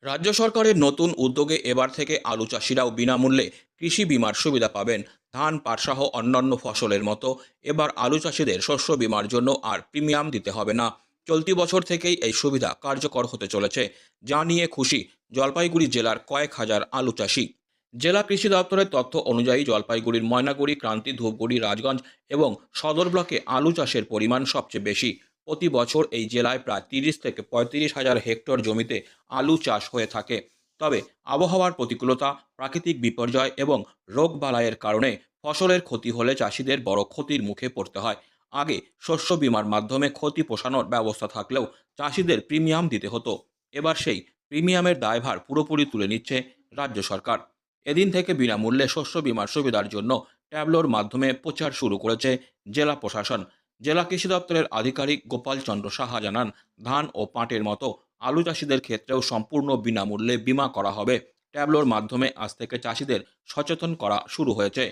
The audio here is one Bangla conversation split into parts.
রাজ্য সরকারের নতুন উদ্যোগে এবার থেকে আলু চাষিরাও বিনামূল্যে কৃষি বীমার সুবিধা পাবেন। ধান পাট সহ অন্যান্য ফসলের মতো এবার আলু চাষিদের শস্য বীমার জন্য আর প্রিমিয়াম দিতে হবে না। চলতি বছর থেকেই এই সুবিধা কার্যকর হতে চলেছে, যা নিয়ে খুশি জলপাইগুড়ি জেলার কয়েক হাজার আলু চাষি। জেলা কৃষি দপ্তরের তথ্য অনুযায়ী জলপাইগুড়ির ময়নাগুড়ি, ক্রান্তি, ধূপগুড়ি, রাজগঞ্জ এবং সদর ব্লকে আলু চাষের পরিমাণ সবচেয়ে বেশি। প্রতি বছর এই জেলায় প্রায় 30 থেকে 35 হাজার হেক্টর জমিতে আলু চাষ হয়ে থাকে। তবে আবহাওয়ার প্রতিকূলতা, প্রাকৃতিক বিপর্যয় এবং রোগবালাইয়ের কারণে ফসলের ক্ষতি হলে চাষিদের বড় ক্ষতির মুখে পড়তে হয়। আগে শস্য বীমার মাধ্যমে ক্ষতি পোষানোর ব্যবস্থা থাকলেও চাষিদের প্রিমিয়াম দিতে হতো। এবার সেই প্রিমিয়ামের দায়ভার পুরোপুরি তুলে নিচ্ছে রাজ্য সরকার। এদিন থেকে বিনামূল্যে শস্য বীমার সুবিধার জন্য ট্যাবলোর মাধ্যমে প্রচার শুরু করেছে জেলা প্রশাসন। জেলা কৃষি দপ্তরের আধিকারিক গোপাল চন্দ্র সাহা জানান, ধান ও পাটের মতো আলু চাষিদের ক্ষেত্রেও সম্পূর্ণ বিনামূল্যে বীমা করা হবে। ট্যাবলোর মাধ্যমে আজ থেকে চাষিদের সচেতন করা শুরু হয়েছে।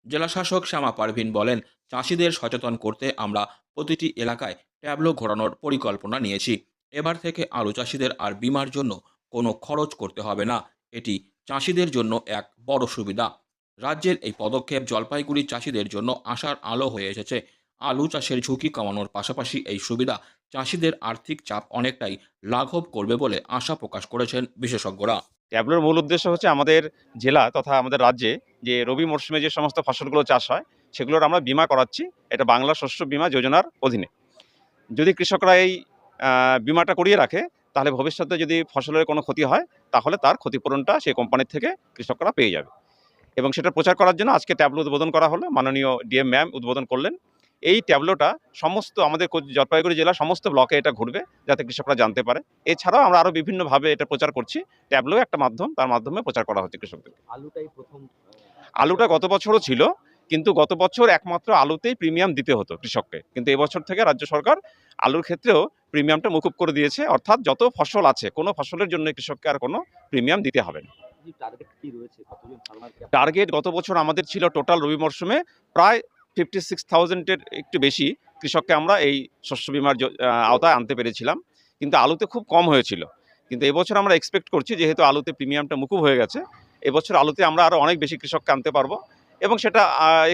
জেলা শাসক শ্যামা পারভিন বলেন, চাষিদের সচেতন করতে আমরা প্রতিটি এলাকায় ট্যাবলো ঘোরানোর পরিকল্পনা নিয়েছি। এবার থেকে আলু চাষিদের আর বীমার জন্য কোনো খরচ করতে হবে না। এটি চাষিদের জন্য এক বড় সুবিধা। রাজ্যের এই পদক্ষেপ জলপাইগুড়ি চাষিদের জন্য আশার আলো হয়ে এসেছে। আলু চাষের ঝুঁকি কমানোর পাশাপাশি এই সুবিধা চাষিদের আর্থিক চাপ অনেকটাই লাঘব করবে বলে আশা প্রকাশ করেছেন বিশেষজ্ঞরা। ট্যাবলোর মূল উদ্দেশ্য হচ্ছে আমাদের জেলা তথা আমাদের রাজ্যে যে রবি মরশুমে যে সমস্ত ফসলগুলো চাষ হয় সেগুলোর আমরা বীমা করাচ্ছি। এটা বাংলা শস্য বীমা যোজনার অধীনে। যদি কৃষকরা এই বীমাটা করিয়ে রাখে তাহলে ভবিষ্যতে যদি ফসলের কোনো ক্ষতি হয় তাহলে তার ক্ষতিপূরণটা সেই কোম্পানির থেকে কৃষকরা পেয়ে যাবে। এবং সেটা প্রচার করার জন্য আজকে ট্যাবলো উদ্বোধন করা হলো। মাননীয় ডিএম ম্যাম উদ্বোধন করলেন। এই ট্যাবলোটা সমস্ত আমাদের জলপাইগুড়ি জেলার সমস্ত ব্লকে এটা ঘুরবে যাতে কৃষকরা জানতে পারে। এছাড়াও আমরা আরও বিভিন্নভাবে এটা প্রচার করছি। ট্যাবলো একটা মাধ্যম, তার মাধ্যমে প্রচার করা হচ্ছে কৃষকদেরকে। আলুটাই ১ম আলুটা গত বছরও ছিল, কিন্তু গত বছর একমাত্র আলুতেই প্রিমিয়াম দিতে হতো কৃষককে। কিন্তু এবছর থেকে রাজ্য সরকার আলুর ক্ষেত্রেও প্রিমিয়ামটা মকুব করে দিয়েছে। অর্থাৎ যত ফসল আছে কোনো ফসলের জন্য কৃষককে আর কোনো প্রিমিয়াম দিতে হবে না। টার্গেট কি রয়েছে? কতজন ফার্মার কে টার্গেট গত বছর আমাদের ছিল টোটাল রবি মরশুমে প্রায় 56,000 এর একটু বেশি কৃষককে আমরা এই শস্য বীমার আওতায় আনতে পেরেছিলাম। কিন্তু আলুতে খুব কম হয়েছিল। কিন্তু এবছর আমরা এক্সপেক্ট করছি, যেহেতু আলুতে প্রিমিয়ামটা মকুব হয়ে গেছে, এবছর আলুতে আমরা আরও অনেক বেশি কৃষককে আনতে পারবো এবং সেটা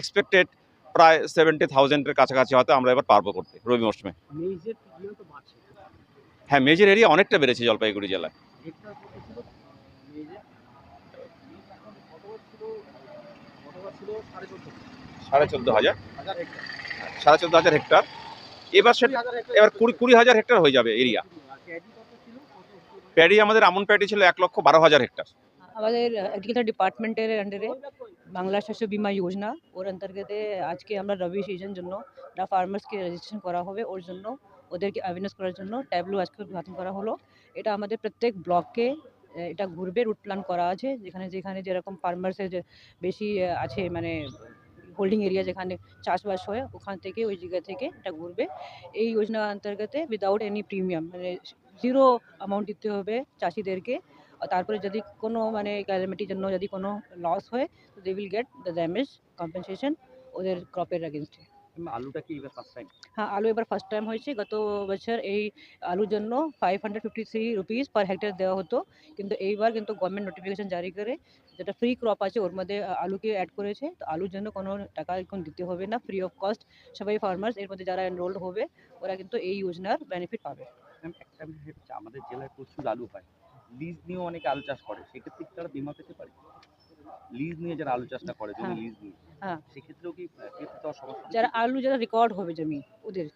এক্সপেক্টেড প্রায় 70,000 এর কাছাকাছি হয়তো আমরা এবার পারবো করতে রবি মরশুমে। মেইজের প্রিমিয়াম তো বাড়ছে। হ্যাঁ, মেজর এরিয়া অনেকটা বেড়েছে জলপাইগুড়ি জেলায়। হেক্টর কত ছিল মেইজের? মেইজ এখন গতবার ছিল ১৪,৫০০ 14,500 হাজার হেক্টর। 14,500 হেক্টর। এবার সেটা ২০,০০০ হেক্টর এবার 20,000 হেক্টর হয়ে যাবে এরিয়া। আর প্যাডি কত ছিল? কত প্যাডি আমাদের আমন প্যাডি ছিল 1,12,000 হেক্টর। আমাদের এগ্রিকালচার ডিপার্টমেন্টের আন্ডারে বাংলা শস্য বীমা যোজনা ওর অন্তর্গত আজকে আমরা রবি সিজন জন্য ফার্মার্সকে রেজিস্ট্রেশন করা হবে, ওর জন্য ওদেরকে অ্যাওয়ারনেস করার জন্য ট্যাবলো আজকে উদ্ঘাটন করা হলো। এটা আমাদের প্রত্যেক ব্লককে এটা ঘুরবে, রুট প্ল্যান করা আছে, যেখানে যেখানে যেরকম ফার্মার্সের বেশি আছে, মানে হোল্ডিং এরিয়া যেখানে চাষবাস হয় ওখান থেকে ওই জায়গা থেকে এটা ঘুরবে। এই যোজনা অন্তর্গত উইদাউট এনি প্রিমিয়াম, মানে জিরো অ্যামাউন্ট দিতে হবে চাষিদেরকে। তারপরে যদি কোনো মানে ক্যালামিটির জন্য যদি কোনো লস হয়, they will get the damage compensation ওদের ক্রপের এগেনস্টে। আলুটা কি এবার ফার্স্ট টাইম? হ্যাঁ, আলু এবার ফার্স্ট টাইম হয়েছে। গত বছর এই আলুর জন্য 553 রুপিস পার হেক্টর দেওয়া হতো, কিন্তু এইবার কিন্তু গভর্নমেন্ট নোটিফিকেশন জারি করে যেটা ফ্রি ক্রপ আছে ওর মধ্যে আলুকে অ্যাড করেছে। তো আলুর জন্য কোনো টাকা এখন দিতে হবে না, ফ্রি অফ কস্ট সবাই ফার্মার্স এর মধ্যে যারা এনরোলড হবে ওরা কিন্তু এই যোজনার বেনিফিট পাবে। ম্যাম, একটা বিষয় হচ্ছে আমাদের জেলায় প্রচুর আলু হয়। লিজ নিয়েও অনেকে আলু চাষ করে। সেক্ষেত্রে কি তারা বীমা পেতে পারে? লিজ নিয়ে যারা আলু চাষটা করে, জমি হ্যাঁ, লিজ নিয়ে, হ্যাঁ, সেক্ষেত্রেও কি পেতে দেওয়ার সমস্যা যারা হচ্ছে? আলু যারা রেকর্ড হবে জমি ওদের